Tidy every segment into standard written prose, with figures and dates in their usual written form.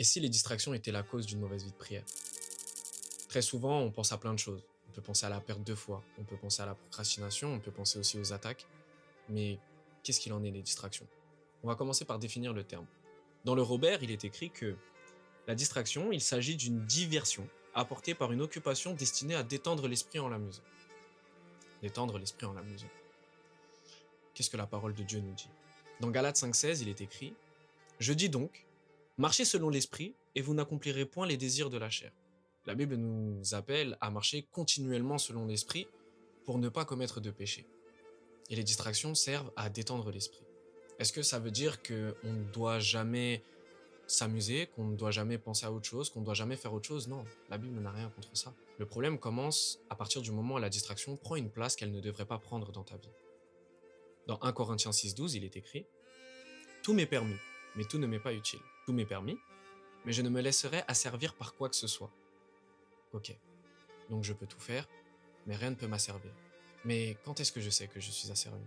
Et si les distractions étaient la cause d'une mauvaise vie de prière? Très souvent, on pense à plein de choses. On peut penser à la perte de foi, on peut penser à la procrastination, on peut penser aussi aux attaques. Mais qu'est-ce qu'il en est des distractions? On va commencer par définir le terme. Dans le Robert, il est écrit que la distraction, il s'agit d'une diversion apportée par une occupation destinée à détendre l'esprit en l'amusant. Détendre l'esprit en l'amusant. Qu'est-ce que la parole de Dieu nous dit? Dans Galates 5,16, il est écrit: Je dis donc, marchez selon l'esprit et vous n'accomplirez point les désirs de la chair. La Bible nous appelle à marcher continuellement selon l'esprit pour ne pas commettre de péché. Et les distractions servent à détendre l'esprit. Est-ce que ça veut dire qu'on ne doit jamais s'amuser, qu'on ne doit jamais penser à autre chose, qu'on ne doit jamais faire autre chose? Non, la Bible n'a rien contre ça. Le problème commence à partir du moment où la distraction prend une place qu'elle ne devrait pas prendre dans ta vie. Dans 1 Corinthiens 6,12, il est écrit: Tout m'est permis, mais tout ne m'est pas utile. Tout m'est permis, mais je ne me laisserai asservir par quoi que ce soit. Ok, donc je peux tout faire, mais rien ne peut m'asservir. Mais quand est-ce que je sais que je suis asservi?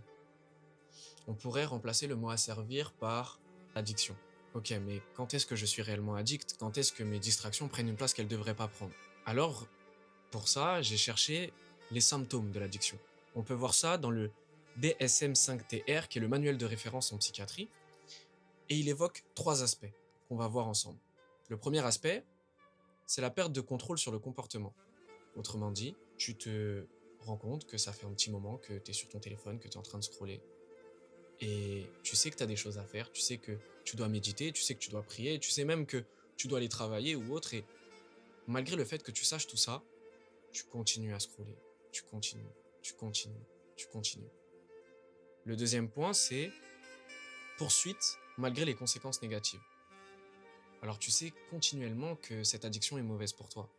On pourrait remplacer le mot asservir par addiction. Ok, mais quand est-ce que je suis réellement addict? Quand est-ce que mes distractions prennent une place qu'elles ne devraient pas prendre? Alors, pour ça, j'ai cherché les symptômes de l'addiction. On peut voir ça dans le DSM-5-TR, qui est le manuel de référence en psychiatrie, et il évoque 3 aspects qu'on va voir ensemble. Le premier aspect, c'est la perte de contrôle sur le comportement. Autrement dit, tu te rends compte que ça fait un petit moment que tu es sur ton téléphone, que tu es en train de scroller, et tu sais que tu as des choses à faire, tu sais que tu dois méditer, tu sais que tu dois prier, tu sais même que tu dois aller travailler ou autre, et malgré le fait que tu saches tout ça, tu continues à scroller, tu continues, tu continues, tu continues. Le deuxième point, c'est poursuite malgré les conséquences négatives. Alors tu sais continuellement que cette addiction est mauvaise pour toi.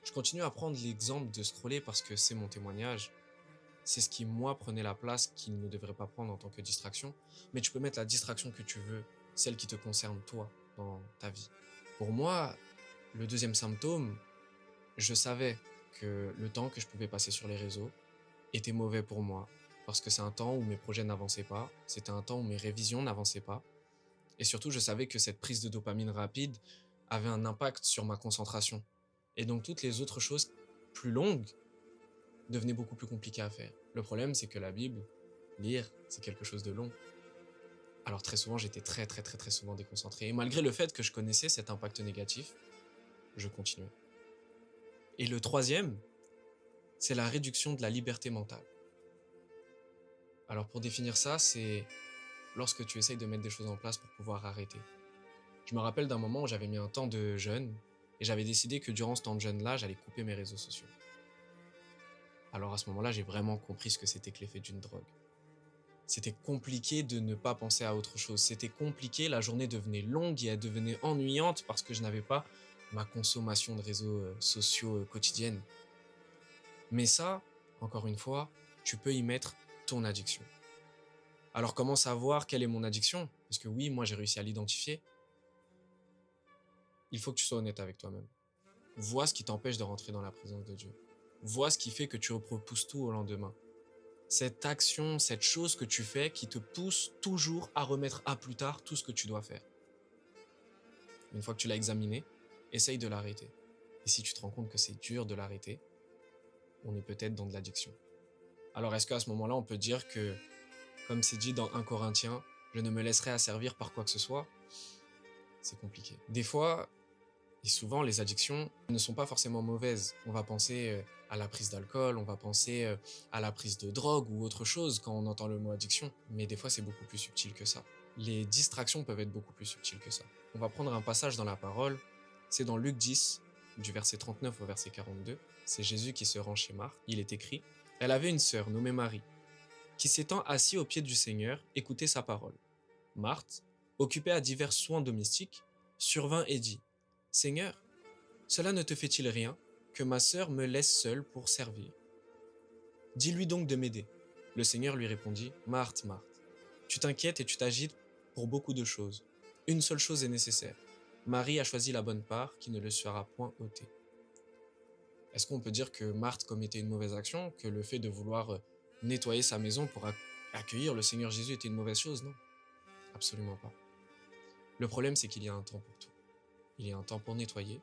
Je continue à prendre l'exemple de scroller parce que c'est mon témoignage. C'est ce qui, moi, prenait la place qu'il ne devrait pas prendre en tant que distraction. Mais tu peux mettre la distraction que tu veux, celle qui te concerne toi, dans ta vie. Pour moi, le deuxième symptôme, je savais que le temps que je pouvais passer sur les réseaux était mauvais pour moi. Parce que c'est un temps où mes projets n'avançaient pas, c'était un temps où mes révisions n'avançaient pas. Et surtout, je savais que cette prise de dopamine rapide avait un impact sur ma concentration. Et donc toutes les autres choses plus longues devenaient beaucoup plus compliquées à faire. Le problème, c'est que la Bible, lire, c'est quelque chose de long. Alors très souvent, j'étais très souvent déconcentré. Et malgré le fait que je connaissais cet impact négatif, je continuais. Et le troisième, c'est la réduction de la liberté mentale. Alors pour définir ça, c'est lorsque tu essayes de mettre des choses en place pour pouvoir arrêter. Je me rappelle d'un moment où j'avais mis un temps de jeûne et j'avais décidé que durant ce temps de jeûne-là, j'allais couper mes réseaux sociaux. Alors à ce moment-là, j'ai vraiment compris ce que c'était que l'effet d'une drogue. C'était compliqué de ne pas penser à autre chose. C'était compliqué, la journée devenait longue et elle devenait ennuyante parce que je n'avais pas ma consommation de réseaux sociaux quotidienne. Mais ça, encore une fois, tu peux y mettre ton addiction. Alors comment savoir quelle est mon addiction? Parce que oui, moi j'ai réussi à l'identifier. Il faut que tu sois honnête avec toi-même. Vois ce qui t'empêche de rentrer dans la présence de Dieu. Vois ce qui fait que tu repousses tout au lendemain. Cette action, cette chose que tu fais qui te pousse toujours à remettre à plus tard tout ce que tu dois faire. Une fois que tu l'as examiné, essaye de l'arrêter. Et si tu te rends compte que c'est dur de l'arrêter, on est peut-être dans de l'addiction. Alors est-ce qu'à ce moment-là, on peut dire que, comme c'est dit dans 1 Corinthiens, je ne me laisserai asservir par quoi que ce soit? C'est compliqué. Des fois, et souvent, les addictions ne sont pas forcément mauvaises. On va penser à la prise d'alcool, on va penser à la prise de drogue ou autre chose quand on entend le mot addiction. Mais des fois, c'est beaucoup plus subtil que ça. Les distractions peuvent être beaucoup plus subtiles que ça. On va prendre un passage dans la parole. C'est dans Luc 10, du verset 39 au verset 42. C'est Jésus qui se rend chez Marthe. Il est écrit: Elle avait une sœur nommée Marie, qui s'étant assise au pied du Seigneur, écoutait sa parole. Marthe, occupée à divers soins domestiques, survint et dit: Seigneur, cela ne te fait-il rien que ma sœur me laisse seule pour servir? Dis-lui donc de m'aider. Le Seigneur lui répondit: Marthe, Marthe, tu t'inquiètes et tu t'agites pour beaucoup de choses. Une seule chose est nécessaire. Marie a choisi la bonne part qui ne le sera point ôtée. Est-ce qu'on peut dire que Marthe commettait une mauvaise action, que le fait de vouloir nettoyer sa maison pour accueillir le Seigneur Jésus était une mauvaise chose? Non, absolument pas. Le problème, c'est qu'il y a un temps pour tout. Il y a un temps pour nettoyer,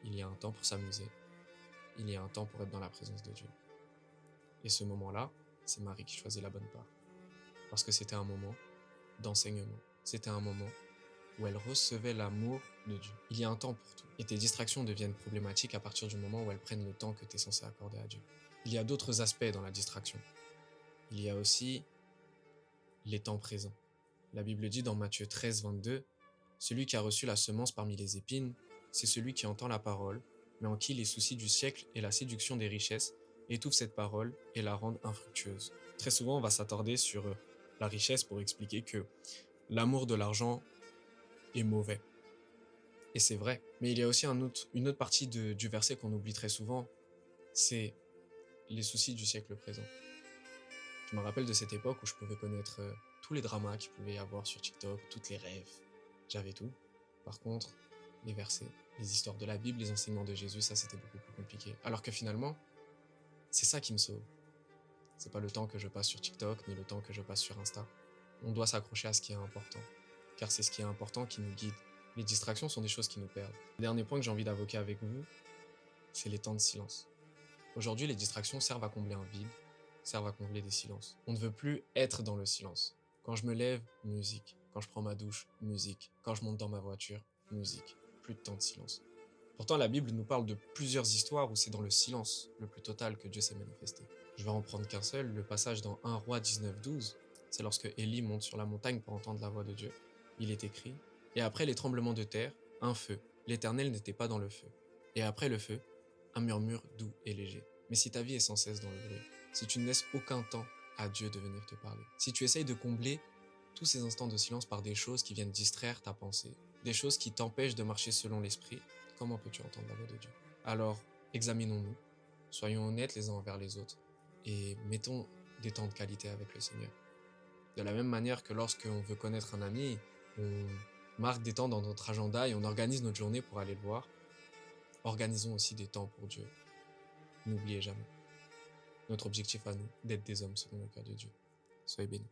il y a un temps pour s'amuser, il y a un temps pour être dans la présence de Dieu. Et ce moment-là, c'est Marie qui choisit la bonne part. Parce que c'était un moment d'enseignement. C'était un moment où elle recevait l'amour de Dieu. Il y a un temps pour tout. Et tes distractions deviennent problématiques à partir du moment où elles prennent le temps que tu es censé accorder à Dieu. Il y a d'autres aspects dans la distraction. Il y a aussi les temps présents. La Bible dit dans Matthieu 13, 22, « Celui qui a reçu la semence parmi les épines, c'est celui qui entend la parole, mais en qui les soucis du siècle et la séduction des richesses étouffent cette parole et la rendent infructueuse. » Très souvent, on va s'attarder sur la richesse pour expliquer que l'amour de l'argent est mauvais. Et c'est vrai. Mais il y a aussi une autre partie du verset qu'on oublie très souvent, c'est les soucis du siècle présent. Je me rappelle de cette époque où je pouvais connaître tous les dramas qu'il pouvait y avoir sur TikTok, toutes les rêves, j'avais tout. Par contre, les versets, les histoires de la Bible, les enseignements de Jésus, ça c'était beaucoup plus compliqué. Alors que finalement, c'est ça qui me sauve. C'est pas le temps que je passe sur TikTok, ni le temps que je passe sur Insta. On doit s'accrocher à ce qui est important, car c'est ce qui est important qui nous guide. Les distractions sont des choses qui nous perdent. Le dernier point que j'ai envie d'évoquer avec vous, c'est les temps de silence. Aujourd'hui, les distractions servent à combler un vide, servent à combler des silences. On ne veut plus être dans le silence. Quand je me lève, musique. Quand je prends ma douche, musique. Quand je monte dans ma voiture, musique. Plus de temps de silence. Pourtant, la Bible nous parle de plusieurs histoires où c'est dans le silence le plus total que Dieu s'est manifesté. Je vais en prendre qu'un seul, le passage dans 1 Roi 19-12. C'est lorsque Élie monte sur la montagne pour entendre la voix de Dieu. Il est écrit « Et après les tremblements de terre, un feu. L'Éternel n'était pas dans le feu. Et après le feu, un murmure doux et léger. » Mais si ta vie est sans cesse dans le bruit, si tu ne laisses aucun temps à Dieu de venir te parler, si tu essayes de combler tous ces instants de silence par des choses qui viennent distraire ta pensée, des choses qui t'empêchent de marcher selon l'esprit, comment peux-tu entendre la voix de Dieu? Alors, examinons-nous, soyons honnêtes les uns envers les autres et mettons des temps de qualité avec le Seigneur. De la même manière que lorsqu'on veut connaître un ami, on marque des temps dans notre agenda et on organise notre journée pour aller le voir, organisons aussi des temps pour Dieu. N'oubliez jamais. Notre objectif à nous, d'être des hommes selon le cœur de Dieu. Soyez bénis.